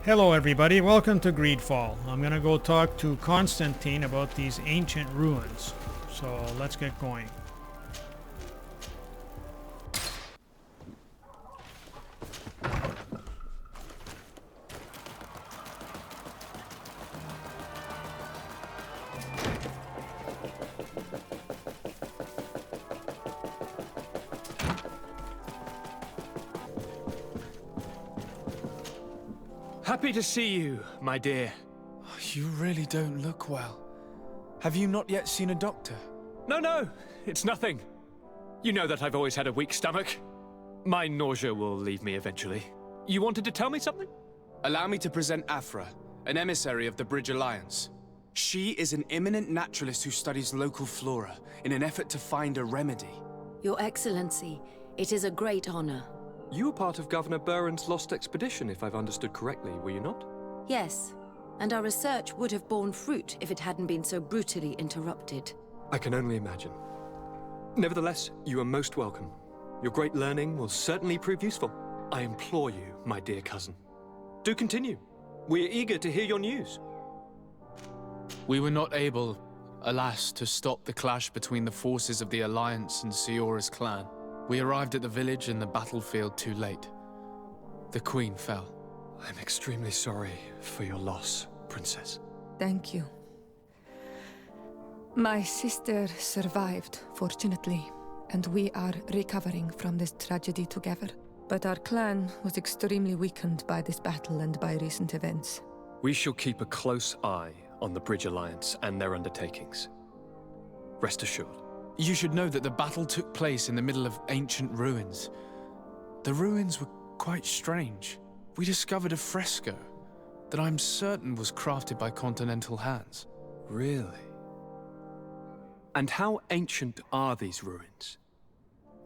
Hello everybody, welcome to Greedfall. I'm gonna go talk to Constantine about these ancient ruins. So let's get going. Happy to see you, my dear. You really don't look well. Have you not yet seen a doctor? No, it's nothing. You know that I've always had a weak stomach. My nausea will leave me eventually. You wanted to tell me something? Allow me to present Afra, an emissary of the Bridge Alliance. She is an eminent naturalist who studies local flora in an effort to find a remedy. Your Excellency, it is a great honor. You were part of Governor Buren's lost expedition, if I've understood correctly, were you not? Yes, and our research would have borne fruit if it hadn't been so brutally interrupted. I can only imagine. Nevertheless, you are most welcome. Your great learning will certainly prove useful. I implore you, my dear cousin. Do continue. We are eager to hear your news. We were not able, alas, to stop the clash between the forces of the Alliance and Siora's clan. We arrived at the village and the battlefield too late. The Queen fell. I'm extremely sorry for your loss, Princess. Thank you. My sister survived, fortunately, and we are recovering from this tragedy together. But our clan was extremely weakened by this battle and by recent events. We shall keep a close eye on the Bridge Alliance and their undertakings. Rest assured. You should know that the battle took place in the middle of ancient ruins. The ruins were quite strange. We discovered a fresco that I'm certain was crafted by continental hands. Really? And how ancient are these ruins?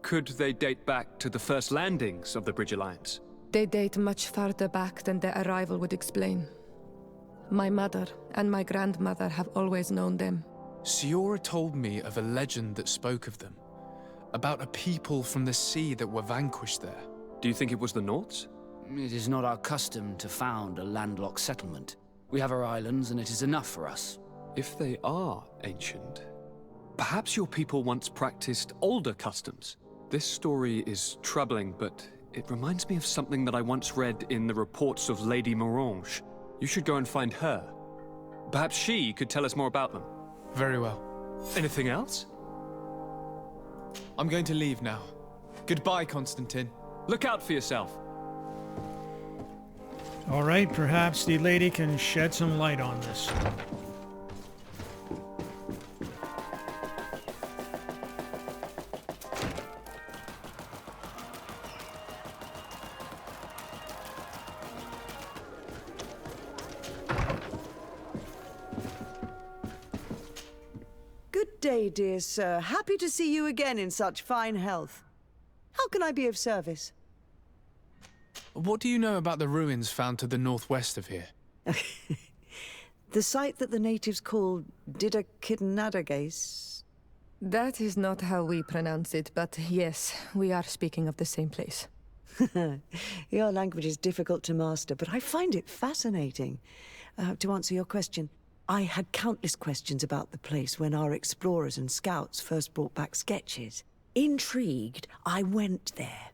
Could they date back to the first landings of the Bridge Alliance? They date much farther back than their arrival would explain. My mother and my grandmother have always known them. Siora told me of a legend that spoke of them, about a people from the sea that were vanquished there. Do you think it was the Nauts? It is not our custom to found a landlocked settlement. We have our islands, and it is enough for us. If they are ancient, perhaps your people once practiced older customs. This story is troubling, but it reminds me of something that I once read in the reports of Lady Morange. You should go and find her. Perhaps she could tell us more about them. Very well. Anything else? I'm going to leave now. Goodbye, Constantine. Look out for yourself. Alright, perhaps the lady can shed some light on this. Good day, dear sir. Happy to see you again in such fine health. How can I be of service? What do you know about the ruins found to the northwest of here? The site that the natives call Didakidnadagase. That is not how we pronounce it, but yes, we are speaking of the same place. Your language is difficult to master, but I find it fascinating. To answer your question, I had countless questions about the place when our explorers and scouts first brought back sketches. Intrigued, I went there.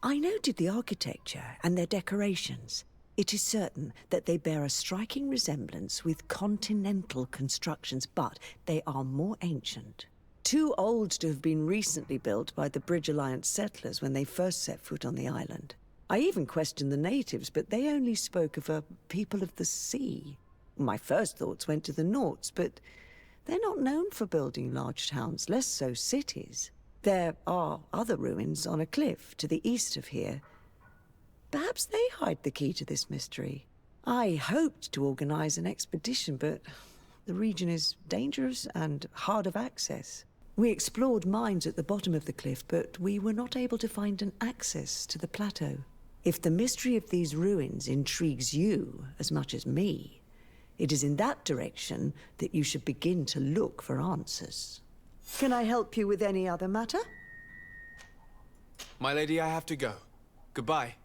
I noted the architecture and their decorations. It is certain that they bear a striking resemblance with continental constructions, but they are more ancient. Too old to have been recently built by the Bridge Alliance settlers when they first set foot on the island. I even questioned the natives, but they only spoke of a people of the sea. My first thoughts went to the Nauts, but they're not known for building large towns, less so cities. There are other ruins on a cliff to the east of here. Perhaps they hide the key to this mystery. I hoped to organize an expedition, but the region is dangerous and hard of access. We explored mines at the bottom of the cliff, but we were not able to find an access to the plateau. If the mystery of these ruins intrigues you as much as me, it is in that direction that you should begin to look for answers. Can I help you with any other matter? My lady, I have to go. Goodbye.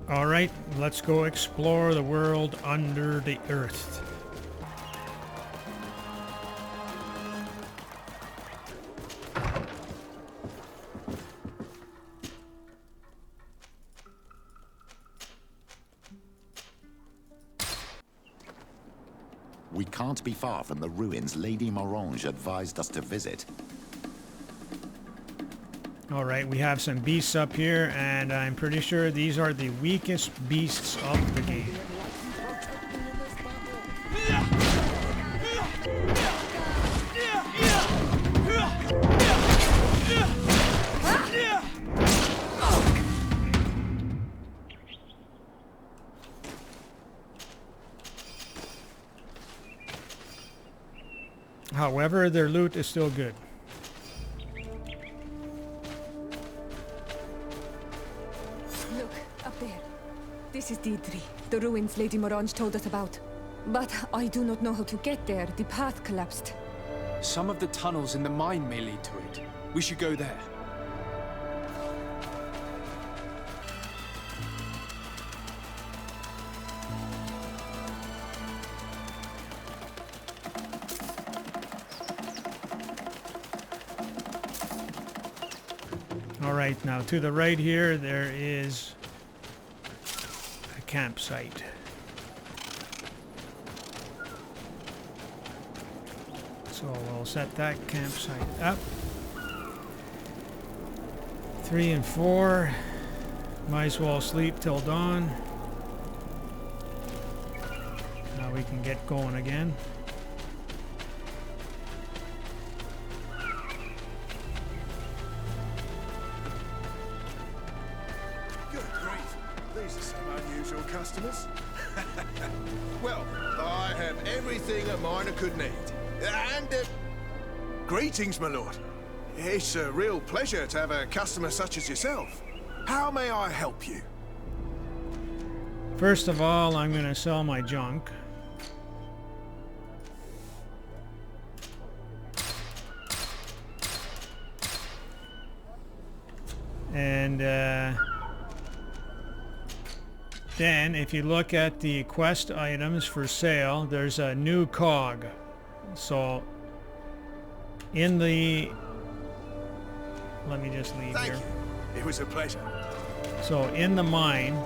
All right, let's go explore the world under the earth. We can't be far from the ruins Lady Morange advised us to visit. All right, we have some beasts up here, and I'm pretty sure these are the weakest beasts of the game. However, their loot is still good. Look, up there. This is Deidre, the ruins Lady Morange told us about. But I do not know how to get there. The path collapsed. Some of the tunnels in the mine may lead to it. We should go there. All right, now to the right here, there is a campsite. So we'll set that campsite up. 3 and 4. Might as well sleep till dawn. Now we can get going again. These are some unusual customers. Well, I have everything a miner could need. And, greetings, my lord. It's a real pleasure to have a customer such as yourself. How may I help you? First of all, I'm going to sell my junk. And, then, if you look at the quest items for sale, there's a new cog. So, in the... Let me just leave Thank here. you. It was a pleasure. So, in the mine...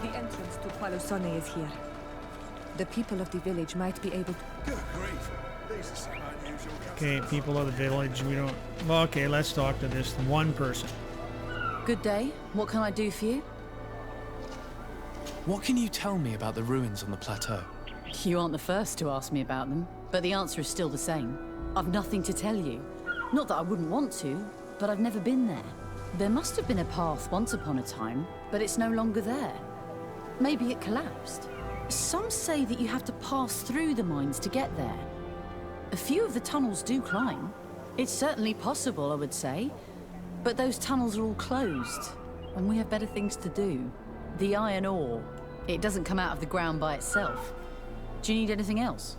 The entrance to Qualosone is here. The people of the village might be able to... Good grief. These are some unusual customers. Okay, people of the village, we don't... Well, okay, let's talk to this one person. Good day. What can I do for you? What can you tell me about the ruins on the plateau? You aren't the first to ask me about them, but the answer is still the same. I've nothing to tell you. Not that I wouldn't want to, but I've never been there. There must have been a path once upon a time, but it's no longer there. Maybe it collapsed. Some say that you have to pass through the mines to get there. A few of the tunnels do climb. It's certainly possible, I would say. But those tunnels are all closed, and we have better things to do. The iron ore, it doesn't come out of the ground by itself. Do you need anything else?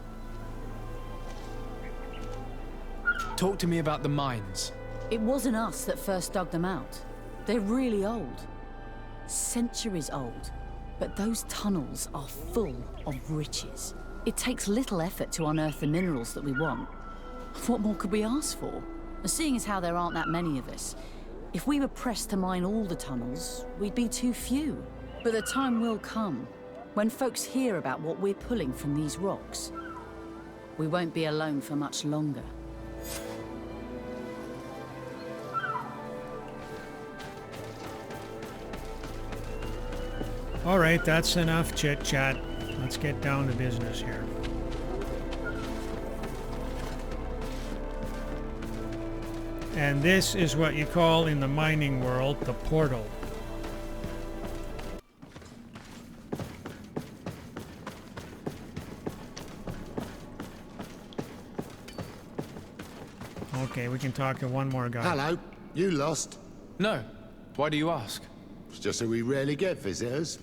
Talk to me about the mines. It wasn't us that first dug them out. They're really old. Centuries old. But those tunnels are full of riches. It takes little effort to unearth the minerals that we want. What more could we ask for? Seeing as how there aren't that many of us, if we were pressed to mine all the tunnels, we'd be too few. But the time will come, when folks hear about what we're pulling from these rocks. We won't be alone for much longer. All right, that's enough chit-chat. Let's get down to business here. And this is what you call in the mining world the portal. Okay, we can talk to one more guy. Hello, you lost? No. Why do you ask? It's just that we rarely get visitors.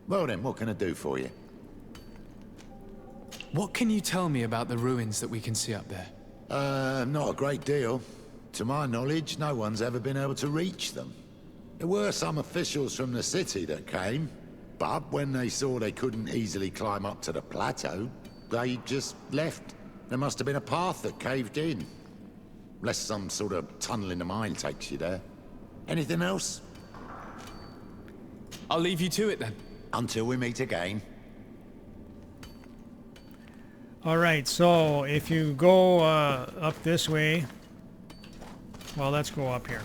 Well then, what can I do for you? What can you tell me about the ruins that we can see up there? Not a great deal. To my knowledge, no one's ever been able to reach them. There were some officials from the city that came, but when they saw they couldn't easily climb up to the plateau, they just left. There must have been a path that caved in. Unless some sort of tunnel in the mine takes you there. Anything else? I'll leave you to it then. Until we meet again. Alright, so if you go up this way... Well, let's go up here.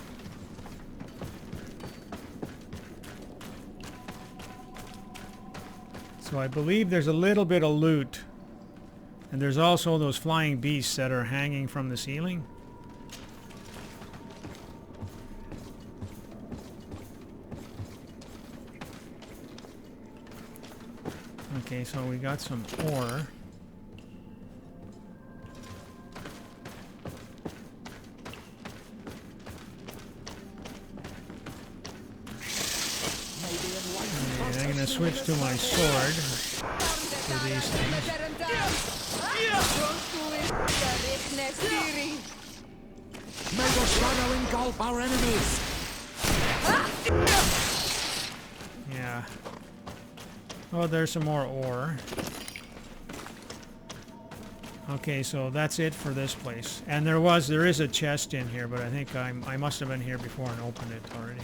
So I believe there's a little bit of loot. And there's also those flying beasts that are hanging from the ceiling. Okay, so we got some ore. And I'm gonna switch to my sword for these things. May the shadow engulf our enemies! Yeah. Oh, there's some more ore. Okay, so that's it for this place. And there is a chest in here, but I think I must have been here before and opened it already.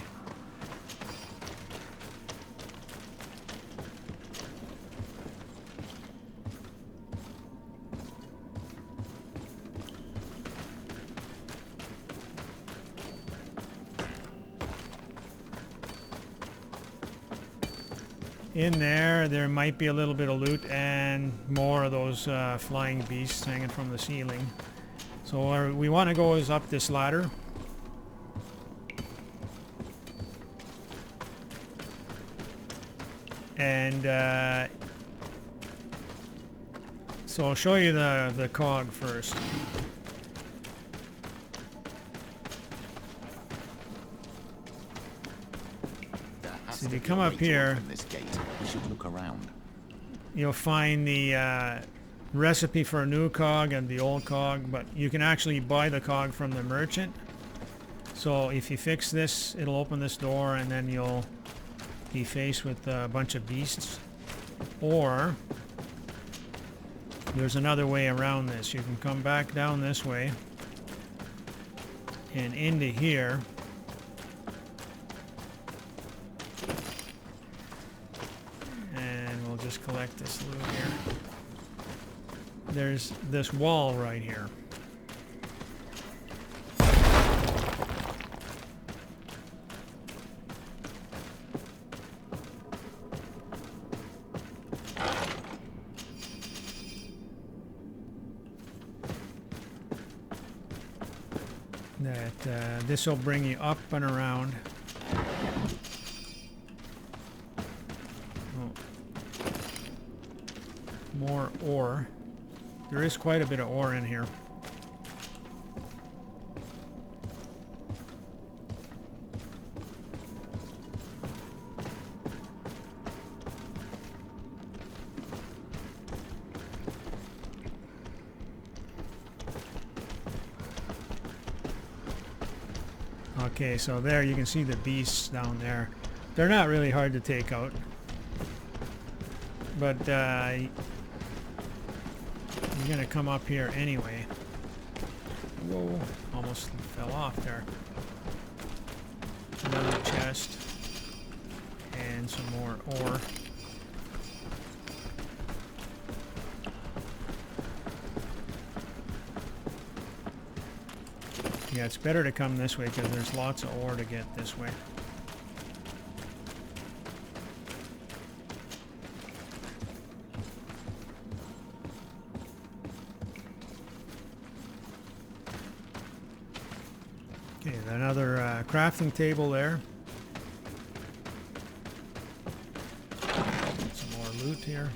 In there might be a little bit of loot and more of those flying beasts hanging from the ceiling. So where we want to go is up this ladder. And so I'll show you the cog first. So if you come up here, this gate. We should look around. You'll find the recipe for a new cog and the old cog, but you can actually buy the cog from the merchant. So if you fix this, it'll open this door and then you'll be faced with a bunch of beasts. Or there's another way around this. You can come back down this way and into here. And we'll just collect this loot here. There's this wall right here. This will bring you up and around. Oh. More ore. There is quite a bit of ore in here. Okay, so there you can see the beasts down there. They're not really hard to take out. But you're gonna come up here anyway. Whoa, almost fell off there. Another chest. And some more ore. Yeah, it's better to come this way because there's lots of ore to get this way. Okay, another crafting table there. Some more loot here.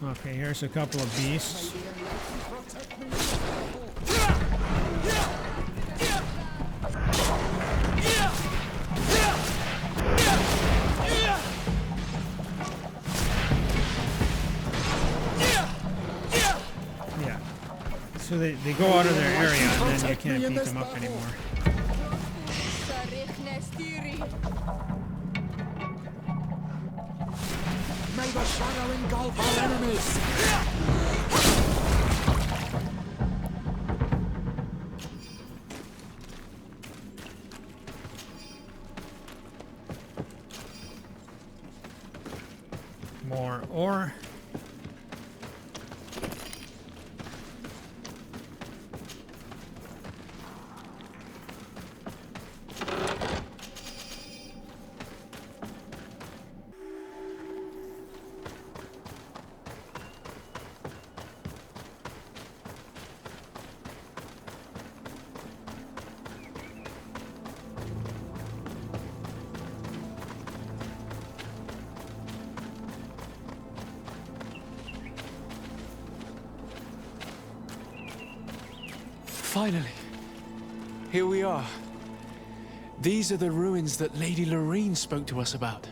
Okay, here's a couple of beasts. Yeah. So they go out of their area and then you can't beat them up anymore. May the shadow engulf our enemies! More ore. Finally, here we are. These are the ruins that Lady Lorene spoke to us about.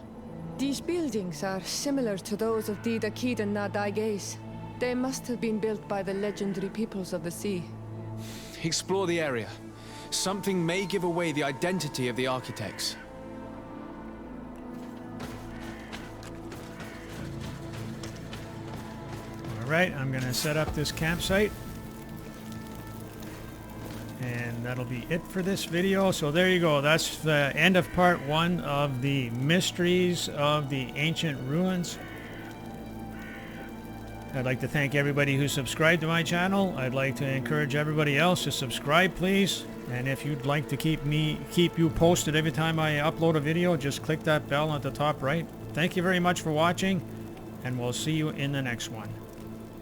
These buildings are similar to those of the Dakid na Daiges. They must have been built by the legendary peoples of the sea. Explore the area. Something may give away the identity of the architects. All right, I'm gonna set up this campsite. And that'll be it for this video. So there you go. That's the end of part 1 of the mysteries of the ancient ruins. I'd like to thank everybody who subscribed to my channel. I'd like to encourage everybody else to subscribe, please. And if you'd like to keep you posted every time I upload a video, just click that bell at the top right. Thank you very much for watching, and we'll see you in the next one.